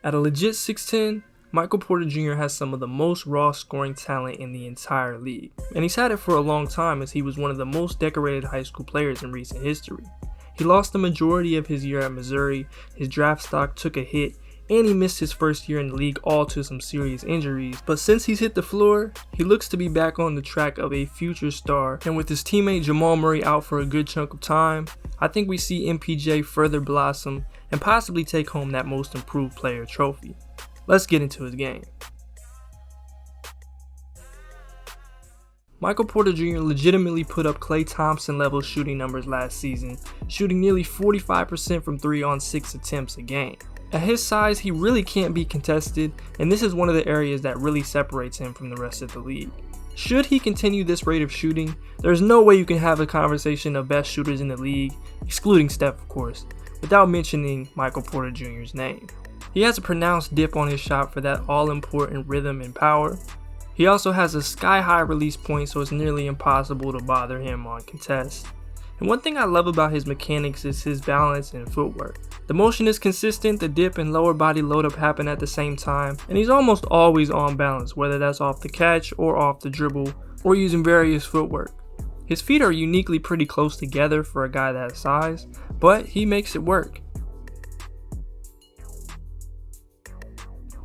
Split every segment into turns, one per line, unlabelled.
At a legit 6'10", Michael Porter Jr. has some of the most raw scoring talent in the entire league, and he's had it for a long time as he was one of the most decorated high school players in recent history. He lost the majority of his year at Missouri, his draft stock took a hit, and he missed his first year in the league all to some serious injuries, but since he's hit the floor, he looks to be back on the track of a future star, and with his teammate Jamal Murray out for a good chunk of time, I think we see MPJ further blossom and possibly take home that most improved player trophy. Let's get into his game. Michael Porter Jr. legitimately put up Klay Thompson level shooting numbers last season, shooting nearly 45% from 3 on 6 attempts a game. At his size, he really can't be contested, and this is one of the areas that really separates him from the rest of the league. Should he continue this rate of shooting, there's no way you can have a conversation of best shooters in the league, excluding Steph of course, without mentioning Michael Porter Jr.'s name. He has a pronounced dip on his shot for that all-important rhythm and power. He also has a sky-high release point, so it's nearly impossible to bother him on contests. And one thing I love about his mechanics is his balance and footwork. The motion is consistent, the dip and lower body load up happen at the same time, and he's almost always on balance, whether that's off the catch or off the dribble, or using various footwork. His feet are uniquely pretty close together for a guy that size, but he makes it work.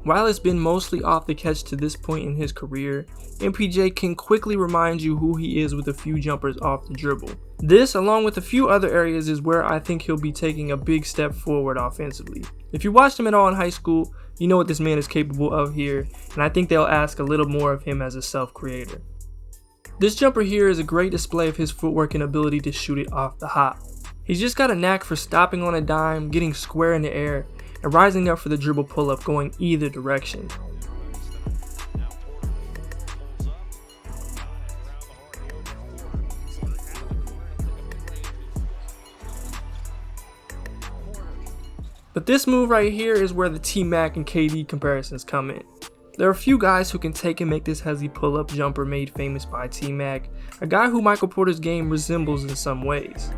While it's been mostly off the catch to this point in his career, MPJ can quickly remind you who he is with a few jumpers off the dribble. This, along with a few other areas, is where I think he'll be taking a big step forward offensively. If you watched him at all in high school, you know what this man is capable of here, and I think they'll ask a little more of him as a self-creator. This jumper here is a great display of his footwork and ability to shoot it off the hop. He's just got a knack for stopping on a dime, getting square in the air, and rising up for the dribble pull-up going either direction. But this move right here is where the T-Mac and KD comparisons come in. There are a few guys who can take and make this hezzy pull-up jumper made famous by T-Mac, a guy who Michael Porter's game resembles in some ways.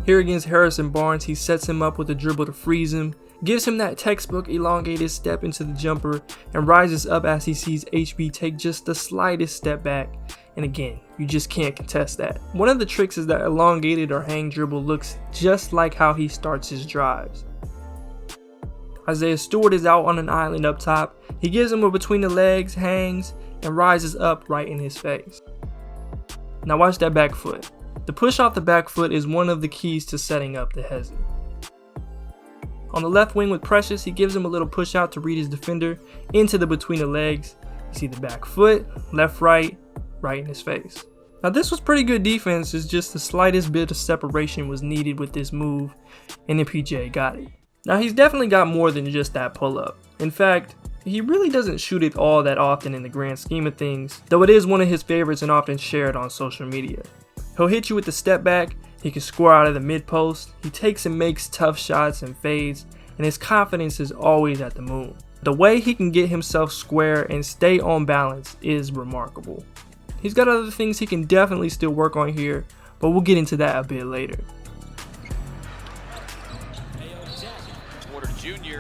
Here against Harrison Barnes, he sets him up with a dribble to freeze him, gives him that textbook elongated step into the jumper, and rises up as he sees HB take just the slightest step back, and again, you just can't contest that. One of the tricks is that elongated or hang dribble looks just like how he starts his drives. Isaiah Stewart is out on an island up top, he gives him a between the legs, hangs, and rises up right in his face. Now watch that back foot. The push off the back foot is one of the keys to setting up the hezzy. On the left wing with Precious, he gives him a little push out to read his defender into the between the legs. You see the back foot, left, right in his face. Now this was pretty good defense, it's just the slightest bit of separation was needed with this move, and MPJ got it. Now he's definitely got more than just that pull up. In fact, he really doesn't shoot it all that often in the grand scheme of things, though it is one of his favorites and often shared on social media. He'll hit you with the step back, he can score out of the mid post, he takes and makes tough shots and fades, and his confidence is always at the moon. The way he can get himself square and stay on balance is remarkable. He's got other things he can definitely still work on here, but we'll get into that a bit later.
Porter Jr.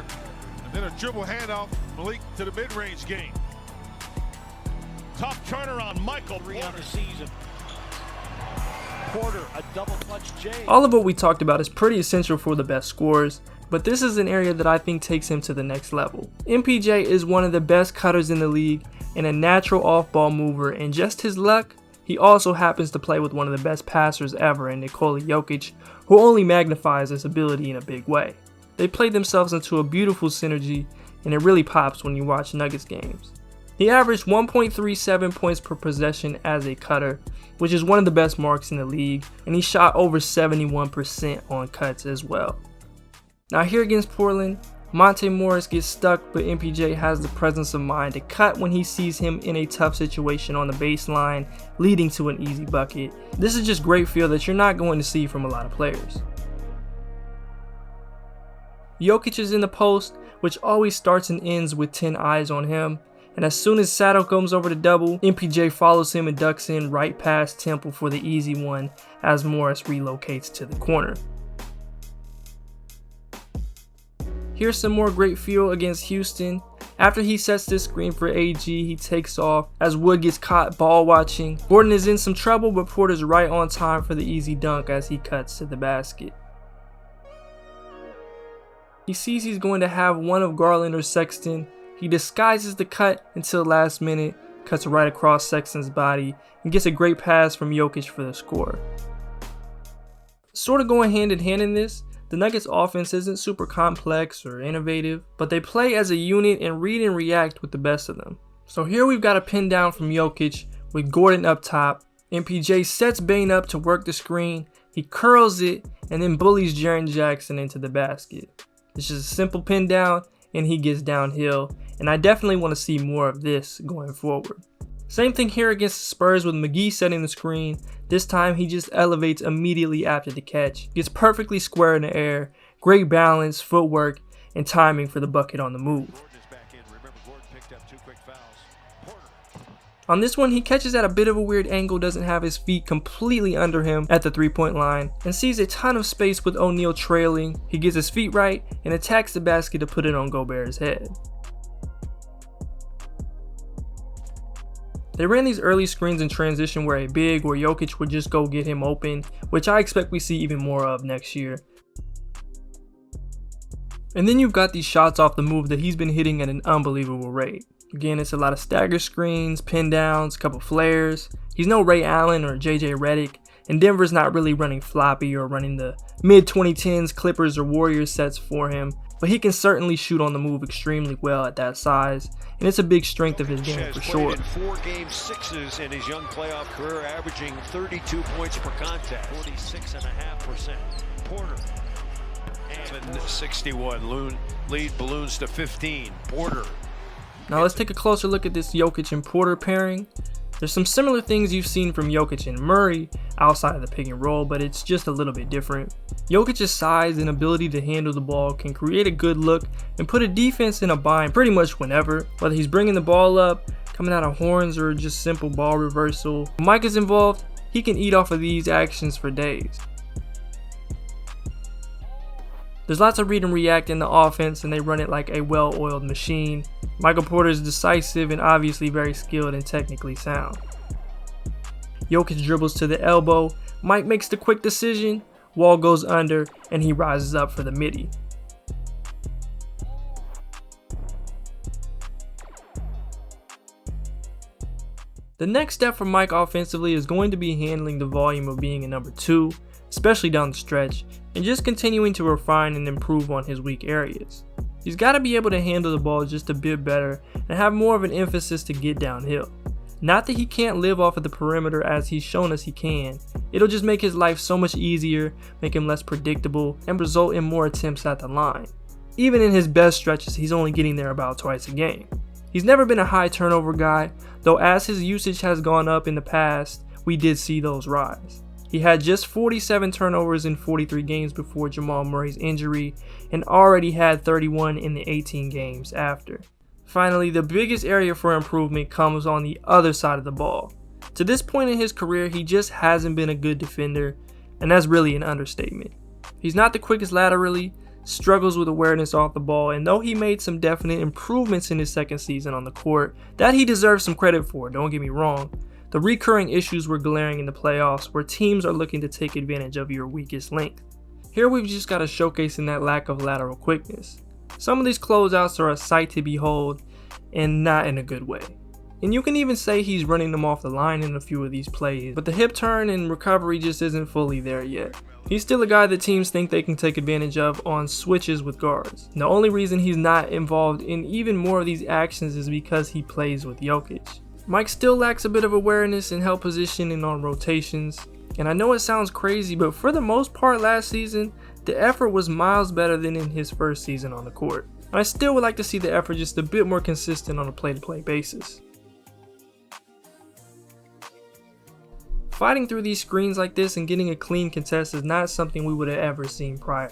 And then a dribble handoff, Malik to the mid-range game. Tough turner on Michael.
3 on the season. Porter, a double clutch J.
All of what we talked about is pretty essential for the best scorers, but this is an area that I think takes him to the next level. MPJ is one of the best cutters in the league and a natural off-ball mover, and just his luck, he also happens to play with one of the best passers ever in Nikola Jokic, who only magnifies this ability in a big way. They play themselves into a beautiful synergy, and it really pops when you watch Nuggets games. He averaged 1.37 points per possession as a cutter, which is one of the best marks in the league, and he shot over 71% on cuts as well. Now here against Portland, Monte Morris gets stuck, but MPJ has the presence of mind to cut when he sees him in a tough situation on the baseline, leading to an easy bucket. This is just great feel that you're not going to see from a lot of players. Jokic is in the post which always starts and ends with 10 eyes on him. And as soon as Sato comes over to double, MPJ follows him and ducks in right past Temple for the easy one as Morris relocates to the corner. Here's some more great fuel against Houston. After he sets this screen for AG, he takes off as Wood gets caught ball watching. Gordon is in some trouble, but Porter's right on time for the easy dunk as he cuts to the basket. He sees he's going to have one of Garland or Sexton. He disguises the cut until last minute, cuts right across Sexton's body, and gets a great pass from Jokic for the score. Sort of going hand in hand in this, the Nuggets offense isn't super complex or innovative, but they play as a unit and read and react with the best of them. So here we've got a pin down from Jokic with Gordon up top. MPJ sets Bane up to work the screen, he curls it, and then bullies Jaren Jackson into the basket. It's just a simple pin down, and he gets downhill, and I definitely want to see more of this going forward. Same thing here against the Spurs with McGee setting the screen. This time he just elevates immediately after the catch. Gets perfectly square in the air. Great balance, footwork, and timing for the bucket on the move. On this one, he catches at a bit of a weird angle, doesn't have his feet completely under him at the 3-point line, and sees a ton of space with O'Neal trailing. He gets his feet right and attacks the basket to put it on Gobert's head. They ran these early screens in transition where a big or Jokic would just go get him open, which I expect we see even more of next year. And then you've got these shots off the move that he's been hitting at an unbelievable rate. Again, it's a lot of stagger screens, pin downs, couple flares. He's no Ray Allen or JJ Redick, and Denver's not really running floppy or running the mid-2010s Clippers or Warriors sets for him, but he can certainly shoot on the move extremely well at that size, and it's a big strength of his game for sure.
In 4 game sixes in his young playoff career, averaging 32 points per contact, 46.5%. Porter. 61, lead balloons to 15. Porter.
Now let's take a closer look at this Jokic and Porter pairing. There's some similar things you've seen from Jokic and Murray outside of the pick and roll, but it's just a little bit different. Jokic's size and ability to handle the ball can create a good look and put a defense in a bind pretty much whenever, whether he's bringing the ball up, coming out of horns, or just simple ball reversal. When Mike is involved, he can eat off of these actions for days. There's lots of read and react in the offense, and they run it like a well-oiled machine. Michael Porter is decisive and obviously very skilled and technically sound. Jokic dribbles to the elbow, Mike makes the quick decision, Wall goes under, and he rises up for the midi. The next step for Mike offensively is going to be handling the volume of being a number 2, especially down the stretch, and just continuing to refine and improve on his weak areas. He's got to be able to handle the ball just a bit better and have more of an emphasis to get downhill. Not that he can't live off of the perimeter as he's shown us he can, it'll just make his life so much easier, make him less predictable, and result in more attempts at the line. Even in his best stretches, he's only getting there about twice a game. He's never been a high turnover guy, though as his usage has gone up in the past, we did see those rise. He had just 47 turnovers in 43 games before Jamal Murray's injury and already had 31 in the 18 games after. Finally, the biggest area for improvement comes on the other side of the ball. To this point in his career, he just hasn't been a good defender, and that's really an understatement. He's not the quickest laterally, struggles with awareness off the ball, and though he made some definite improvements in his second season on the court, that he deserves some credit for, don't get me wrong. The recurring issues were glaring in the playoffs where teams are looking to take advantage of your weakest length. Here we've just got a showcase in that lack of lateral quickness. Some of these closeouts are a sight to behold and not in a good way. And you can even say he's running them off the line in a few of these plays, but the hip turn and recovery just isn't fully there yet. He's still a guy that teams think they can take advantage of on switches with guards. The only reason he's not involved in even more of these actions is because he plays with Jokic. Mike still lacks a bit of awareness and help positioning on rotations, and I know it sounds crazy, but for the most part last season, the effort was miles better than in his first season on the court. I still would like to see the effort just a bit more consistent on a play-to-play basis. Fighting through these screens like this and getting a clean contest is not something we would have ever seen prior.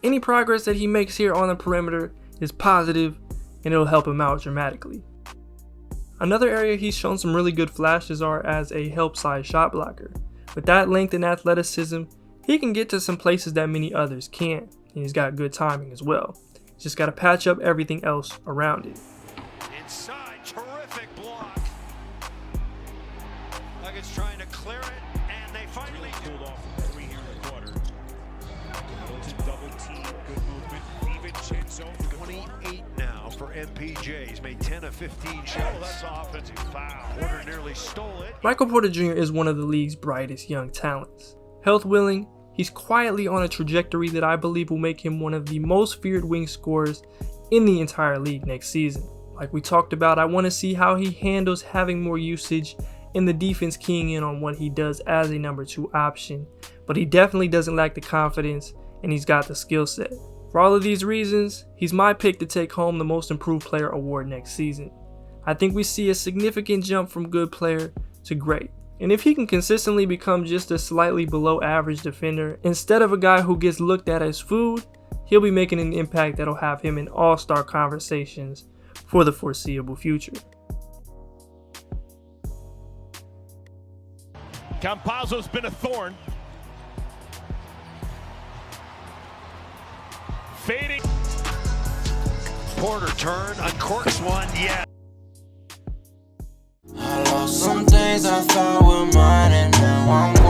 Any progress that he makes here on the perimeter is positive, and it'll help him out dramatically. Another area he's shown some really good flashes are as a help side shot blocker. With that length and athleticism, he can get to some places that many others can't, and he's got good timing as well. Just got to patch up everything else around it.
Inside, terrific block. Nuggets trying to clear it, and they finally
pulled off from 3 here in the quarter. Goes double team, good movement. DiVincenzo,
28 now for MPJ. He's made 10 of 15 shots.
Oh, that's an offensive foul.
Porter nearly stole it.
Michael Porter Jr. is one of the league's brightest young talents. Health willing, he's quietly on a trajectory that I believe will make him one of the most feared wing scorers in the entire league next season. Like we talked about, I want to see how he handles having more usage and the defense keying in on what he does as a number 2 option, but he definitely doesn't lack the confidence and he's got the skill set. For all of these reasons, he's my pick to take home the Most Improved Player award next season. I think we see a significant jump from good player to great. And if he can consistently become just a slightly below average defender instead of a guy who gets looked at as food, he'll be making an impact that'll have him in all-star conversations for the foreseeable future.
Campazzo's been a thorn. Fading.
Porter turn, uncorks one, yeah.
I lost some things I thought were mine, and now I'm